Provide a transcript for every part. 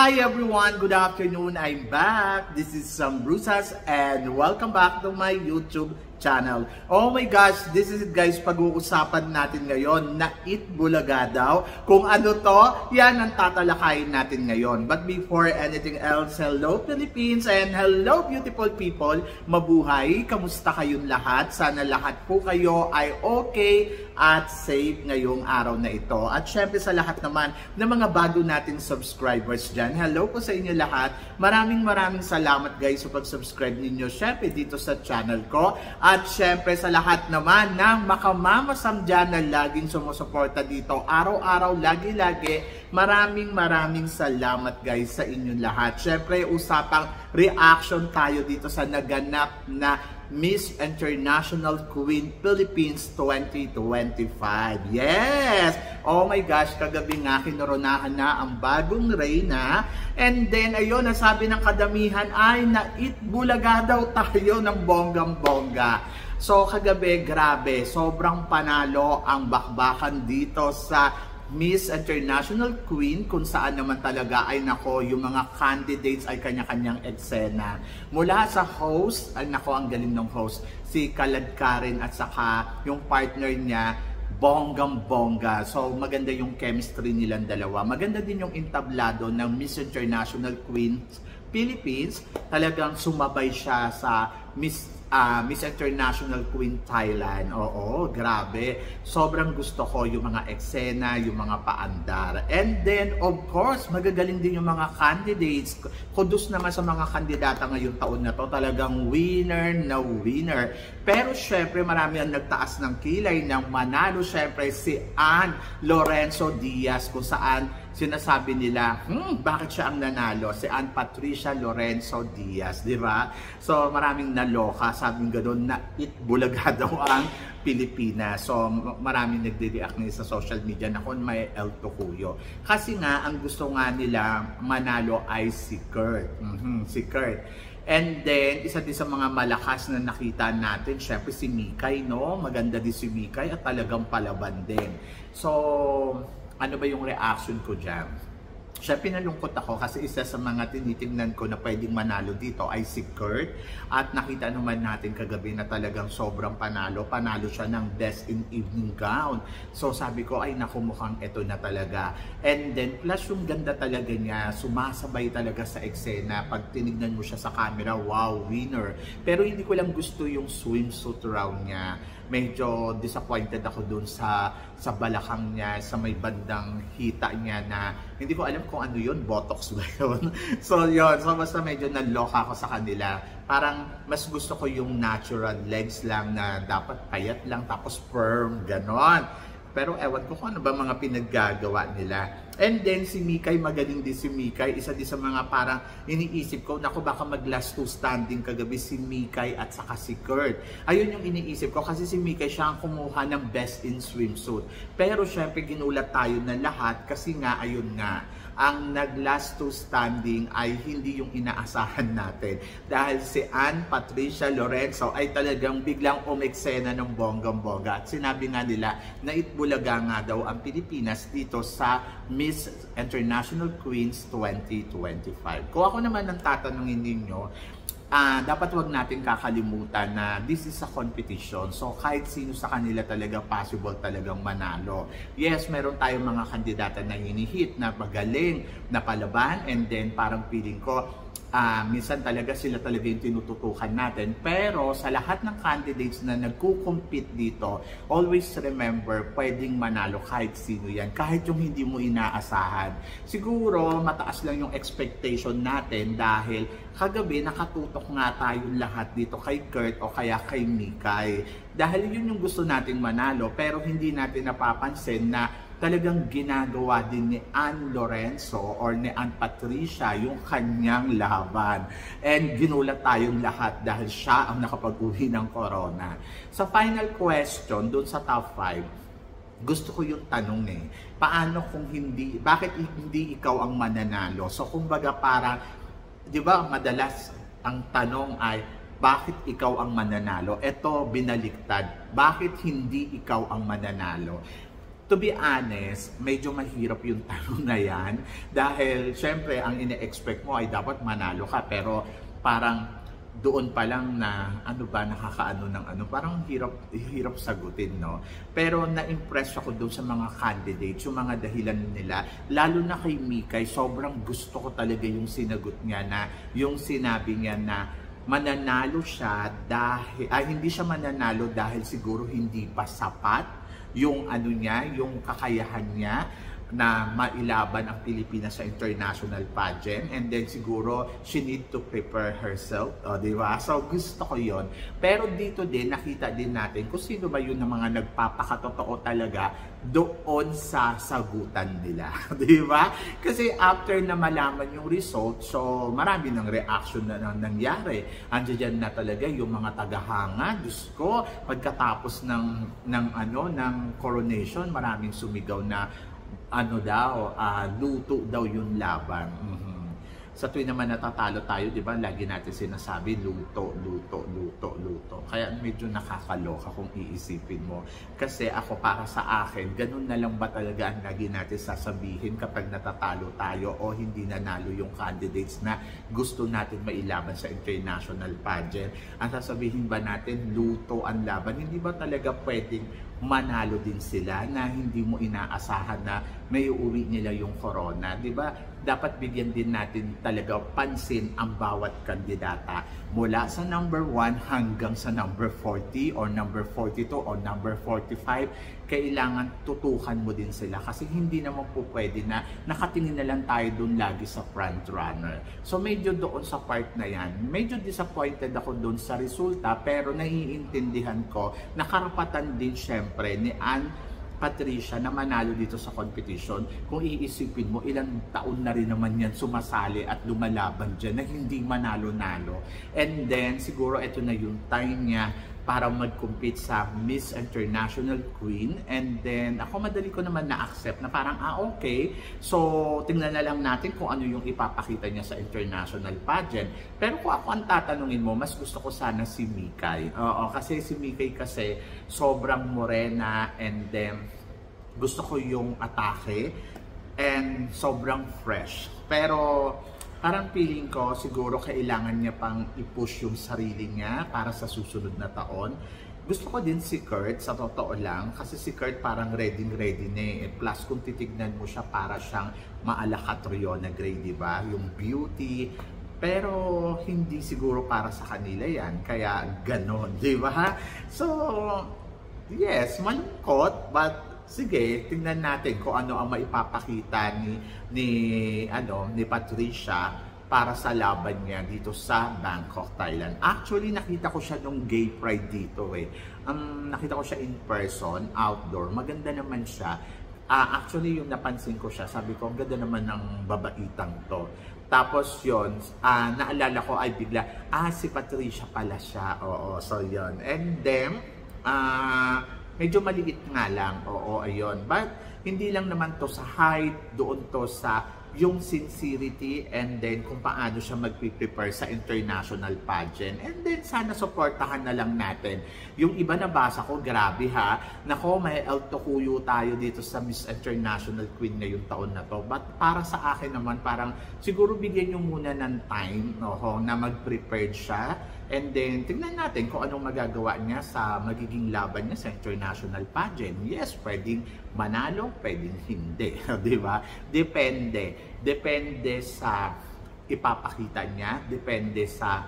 Hi everyone, good afternoon. I'm back. This is Sam Brusas and welcome back to my YouTube channel. Oh my gosh, this is it guys, pag-uusapan natin ngayon na Eat Bulaga daw. Kung ano to, yan ang tatalakayin natin ngayon. But before anything else, hello Philippines and hello beautiful people. Mabuhay, kamusta kayong lahat? Sana lahat po kayo ay okay at safe ngayong araw na ito. At syempre sa lahat naman ng mga bago nating subscribers dyan, hello po sa inyo lahat. Maraming salamat guys sa pag-subscribe ninyo syempre dito sa channel ko. At syempre sa lahat naman ng makamamasam dyan na laging sumusuporta dito araw-araw, lagi-lagi. Maraming salamat guys sa inyong lahat. Syempre usapang reaction tayo dito sa naganap na Miss International Queen Philippines 2025. Yes! Oh my gosh, kagabi nga kinoronahan na ang bagong reyna. And then ayun, nasabi ng kadamihan ay na-Eat Bulaga daw tayo ng bonggang-bongga. So kagabi, grabe, sobrang panalo ang bakbakan dito sa Miss International Queen, kung saan naman talaga ay nako, yung mga candidates ay kanya-kanyang eksena. Mula sa host, ay nako, ang galing ng host, si Kalad Karen at saka yung partner niya, bonggang-bongga. So maganda yung chemistry nilang dalawa. Maganda din yung entablado ng Miss International Queen Philippines. Talagang sumabay siya sa Miss International Queen Thailand. Oo, grabe. Sobrang gusto ko yung mga eksena, yung mga paandar. And then, of course, magagaling din yung mga candidates. Kudos naman sa mga kandidata ngayong taon na to. Talagang winner na winner. Pero syempre, marami ang nagtaas ng kilay ng manalo. Syempre, si Ann Lorenzo Diaz, kung saan sinasabi nila, bakit siya ang nanalo? Si Ann Patricia Lorenzo Diaz, di ba? So, maraming naloka, sabing gano'n, na Eat Bulaga daw ang Pilipinas. So, maraming nagde-react sa social media na kung may El Tocuyo. Kasi nga, ang gusto nga nila manalo ay si Kurt. Si Kurt. And then, isa din sa mga malakas na nakita natin, syempre si Mikay, no? Maganda din si Mikay at talagang palaban din. So, ano ba yung reaction ko dyan? Syempre nalungkot ako kasi isa sa mga tinitingnan ko na pwedeng manalo dito ay si Kurt. At nakita naman natin kagabi na talagang sobrang panalo. Panalo siya ng Best in Evening Gown. So sabi ko ay naku, mukhang ito na talaga. And then plus yung ganda talaga niya, sumasabay talaga sa eksena. Pag tinignan mo siya sa camera, wow, winner. Pero hindi ko lang gusto yung swimsuit round niya. Medyo disappointed ako dun sa balakang niya, sa may bandang hita niya na hindi ko alam kung ano yun, botox ba yun? So yun, so basta medyo naloka ako sa kanila. Parang mas gusto ko yung natural legs lang na dapat payat lang tapos firm, ganon. Pero ewan ko kung ano ba mga pinaggagawa nila. And then si Mikay, magaling din si Mikay. Isa din sa mga parang iniisip ko, naku baka mag last two standing kagabi si Mikay at saka si Kurt. Ayun yung iniisip ko kasi si Mikay siya ang kumuha ng Best in Swimsuit. Pero syempre ginulat tayo na lahat kasi nga ayun nga, ang nag-last two standing ay hindi yung inaasahan natin. Dahil si Ann Patricia Lorenzo ay talagang biglang umeksena ng bonggang-bongga. At sinabi nga nila na Eat Bulaga nga daw ang Pilipinas dito sa Miss International Queens 2025. Kung ako naman ang tatanungin ninyo, dapat wag natin kakalimutan na this is a competition. So kahit sino sa kanila talaga possible talagang manalo. Yes, meron tayong mga kandidata na hinihit na magaling na palaban, and then parang feeling ko minsan talaga sila talaga yung tinututukan natin. Pero sa lahat ng candidates na nagko-compete dito, always remember, pwedeng manalo kahit sino yan. Kahit yung hindi mo inaasahan. Siguro, mataas lang yung expectation natin dahil kagabi nakatutok nga tayong lahat dito kay Kurt o kaya kay Mikay. Dahil yun yung gusto nating manalo, pero hindi natin napapansin na talagang ginagawa din ni Ann Lorenzo or ni Ann Patricia yung kanyang laban. And ginulat tayong lahat dahil siya ang nakapag-uwi ng corona. Sa final question, dun sa top 5, gusto ko yung tanong paano kung hindi, bakit hindi ikaw ang mananalo? So kumbaga parang, di ba madalas ang tanong ay, bakit ikaw ang mananalo? Ito binaliktad, bakit hindi ikaw ang mananalo? to be honest, medyo mahirap yung tanong na yan. Dahil, syempre, ang ine-expect mo ay dapat manalo ka. Pero, parang, doon pa lang na, ano ba, nakakaano ng ano. Parang hirap sagutin, no? Pero, na-impress ako doon sa mga candidates, yung mga dahilan nila. Lalo na kay Mikay, sobrang gusto ko talaga yung sinagot niya na, yung sinabi niya na, mananalo siya dahil, hindi siya mananalo dahil siguro hindi pa sapat yung ano niya, yung kakayahan niya na mailaban ang Pilipinas sa international pageant, and then siguro she need to prepare herself, di ba? So gusto ko yon. Pero dito din nakita din natin kung sino ba yun ng mga nagpapakatotoo talaga doon sa sagutan nila, di ba? Kasi after na malaman yung result, so marami ng reaction na nangyari. Andiyan na talaga yung mga tagahanga, Diyos ko, pagkatapos ng coronation, maraming sumigaw na ano daw, luto daw yung laban. Sa tuwing naman natatalo tayo, di ba, lagi natin sinasabi, luto. Kaya medyo nakakaloka kung iisipin mo. Kasi ako, para sa akin, ganun na lang ba talaga ang lagi natin sasabihin kapag natatalo tayo o hindi nanalo yung candidates na gusto natin mailaban sa international pageant? Ang sasabihin ba natin, luto ang laban? Hindi ba talaga pwedeng manalo din sila na hindi mo inaasahan na may uuwi nila yung corona, di ba? Dapat bigyan din natin talaga pansin ang bawat kandidata mula sa number 1 hanggang sa number 40 or number 42 or number 45. Kailangan tutukan mo din sila kasi hindi naman po pwede na nakatingin na lang tayo doon lagi sa front runner. So medyo doon sa part na yan, medyo disappointed ako doon sa resulta, pero naiintindihan ko na karapatan din syempre ni Ann Patricia na manalo dito sa competition. Kung iisipin mo, ilang taon na rin naman yan sumasali at lumalaban dyan na hindi manalo-nalo. And then, siguro ito na yung time niya para mag-compete sa Miss International Queen. And then, ako madali ko naman na-accept na parang, okay. So, tingnan na lang natin kung ano yung ipapakita niya sa international pageant. Pero kung ako ang tatanungin mo, mas gusto ko sana si Mikay. Oo, kasi si Mikay kasi sobrang morena, and then gusto ko yung atake and sobrang fresh. Pero parang feeling ko siguro kailangan niya pang i-push yung sarili niya para sa susunod na taon. Gusto ko din si Kurt, sa totoo lang, kasi si Kurt parang ready na eh. Plus kung titignan mo siya, para siyang Maala Catriona Gray, di ba? Yung beauty. Pero hindi siguro para sa kanila yan, kaya ganon, di ba? So, yes, malungkot, but sige, tingnan natin kung ano ang maipapakita ni Patricia para sa laban niya dito sa Bangkok, Thailand. Actually, nakita ko siya nung Gay Pride dito eh. Nakita ko siya in person, outdoor. Maganda naman siya. Actually, yung napansin ko siya, sabi ko, ang ganda naman ng babaitang to. Tapos yun, naalala ko ay bigla, si Patricia pala siya. Oo, so yun. And then, medyo maliit nga lang, oo, ayun. But, hindi lang naman to sa height, doon to sa yung sincerity, and then kung paano siya mag-prepare sa international pageant. And then, sana supportahan na lang natin. Yung iba na basa ko, grabe ha, nako, may El Tocuyo tayo dito sa Miss International Queen ngayong taon na to. But para sa akin naman, parang siguro bigyan nyo muna ng time, no, na mag-prepared siya. And then, tingnan natin kung anong magagawa niya sa magiging laban niya sa international pageant. Yes, pwedeng manalo, pwedeng hindi. Di ba? Depende. Depende sa ipapakita niya. Depende sa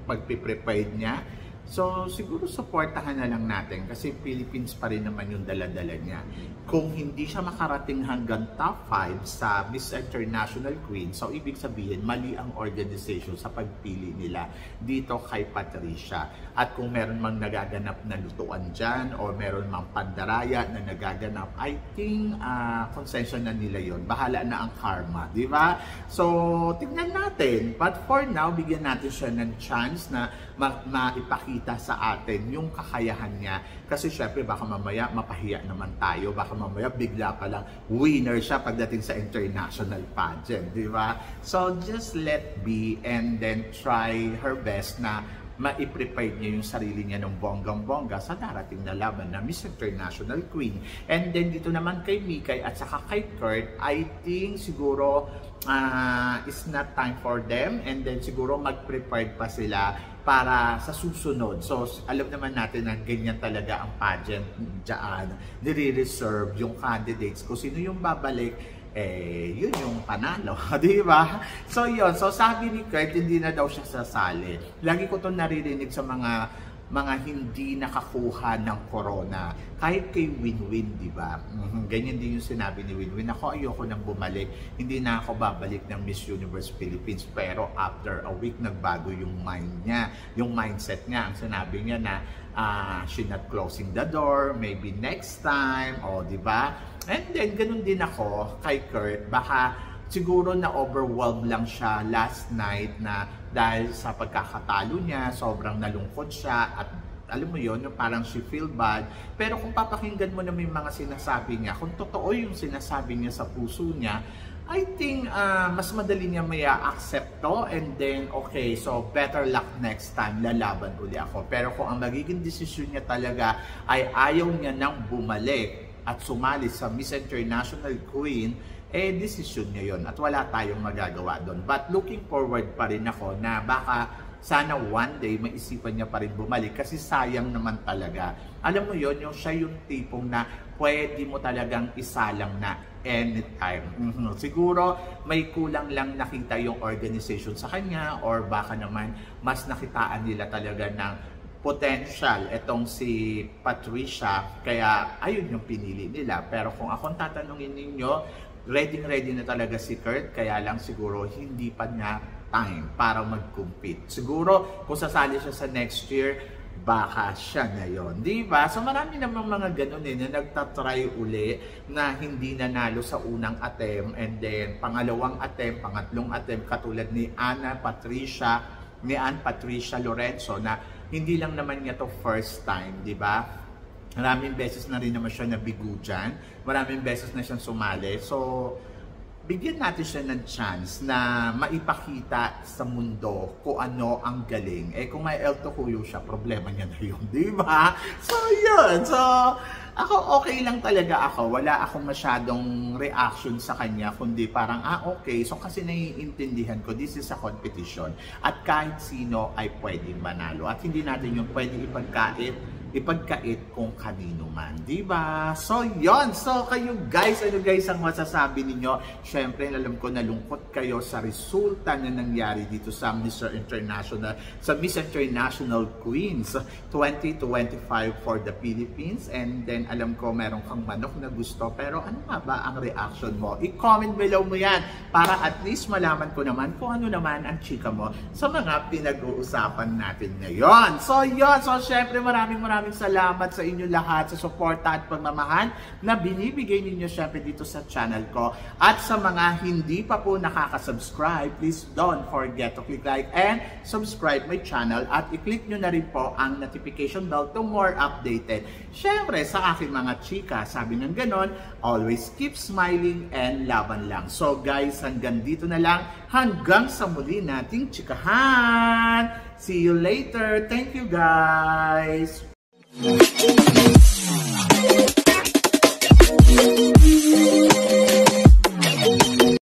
pagpiprepared niya. So, siguro supportahan na lang natin kasi Philippines pa rin naman yung dala-dala niya. Kung hindi siya makarating hanggang top 5 sa Miss International Queen, so ibig sabihin, mali ang organization sa pagpili nila dito kay Patricia. At kung meron mang nagaganap na lutuan dyan o meron mang pandaraya na nagaganap, I think concession na nila yon. Bahala na ang karma, di ba? So, tignan natin. But for now, bigyan natin siya ng chance na maipakita sa atin yung kakayahan niya. Kasi syempre baka mamaya mapahiya naman tayo, baka mamaya bigla pa lang winner siya pagdating sa international pageant, di ba? So just let be and then try her best na ma-prepare niya yung sarili niya ng bonggang-bongga sa darating na laban na Miss International Queen. And then dito naman kay Mikay at saka kay Kurt, I think siguro it's not time for them, and then siguro mag-prepared pa sila para sa susunod. So alam naman natin na ganyan talaga ang pageant dyan, nire-reserve yung candidates kung sino yung babalik, yun yung panalo, di ba? So yun, so sabi ni Kurt, hindi na daw siya sasali. Lagi ko to naririnig sa mga hindi nakakuha ng corona. Kahit kay Winwin, di ba? Ganyan din yung sinabi ni Winwin. Ako, ayoko nang bumalik. Hindi na ako babalik ng Miss Universe Philippines. Pero after a week, nagbago yung mind niya. Yung mindset niya. Ang sinabi niya na she not closing the door, maybe next time, o di ba? And then, ganun din ako kay Kurt. Baka siguro na-overwhelmed lang siya last night na dahil sa pagkakatalo niya, sobrang nalungkot siya at alam mo yun, parang she feel bad. Pero kung papakinggan mo na may mga sinasabi niya, kung totoo yung sinasabi niya sa puso niya, I think mas madali niya may accept to, and then okay, so better luck next time, lalaban uli ako. Pero kung ang magiging desisyon niya talaga ay ayaw niya nang bumalik at sumali sa Miss International Queen, desisyon niya yun at wala tayong magagawa doon. But looking forward pa rin ako na baka sana one day maisipan niya pa rin bumalik kasi sayang naman talaga. Alam mo yun, yung siya yung tipong na pwede mo talagang isalang na anytime. Siguro may kulang lang nakita yung organization sa kanya, or baka naman mas nakitaan nila talaga ng potential itong si Patricia, kaya ayun yung pinili nila. Pero kung akong tatanungin ninyo, ready na talaga si Kurt, kaya lang siguro hindi pa niya time para mag-compete. Siguro kung sasali siya sa next year, baka siya na yun, di ba? So marami namang mga ganun na nagtatry uli na hindi nanalo sa unang attempt, and then pangalawang attempt, pangatlong attempt, katulad ni Ann Patricia Lorenzo, na hindi lang naman niya to first time, di ba? Maraming beses na rin naman siya nabigo dyan. Maraming beses na siyang sumali. So, bigyan natin siya ng chance na maipakita sa mundo kung ano ang galing. Kung may El Tocuyo siya, problema niya na yun, di ba? So, yun. So, ako okay lang talaga ako. Wala akong masyadong reaction sa kanya, kundi parang, okay. So, kasi naiintindihan ko, this is a competition. At kahit sino ay pwedeng manalo. At hindi natin yung pwedeng ipagkait kung kanino man, di ba? So, yon. So, kayo guys, ano guys ang masasabi ninyo? Syempre, alam ko nalungkot kayo sa resulta na nangyari dito sa Miss International Queens 2025 for the Philippines. And then, alam ko meron kang manok na gusto, pero ano nga ba ang reaction mo? I-comment below mo yan para at least malaman ko naman kung ano naman ang chika mo sa mga pinag-uusapan natin ngayon. So, yon. So, syempre, maraming salamat sa inyo lahat sa suporta at pagmamahal na binibigay ninyo syempre dito sa channel ko. At sa mga hindi pa po nakaka-subscribe, please don't forget to click like and subscribe my channel, at i-click nyo na rin po ang notification bell to more updated. Syempre sa aking mga chika, sabi ng ganon, always keep smiling and laban lang. So guys, hanggang dito na lang, hanggang sa muli nating chikahan. See you later. Thank you guys.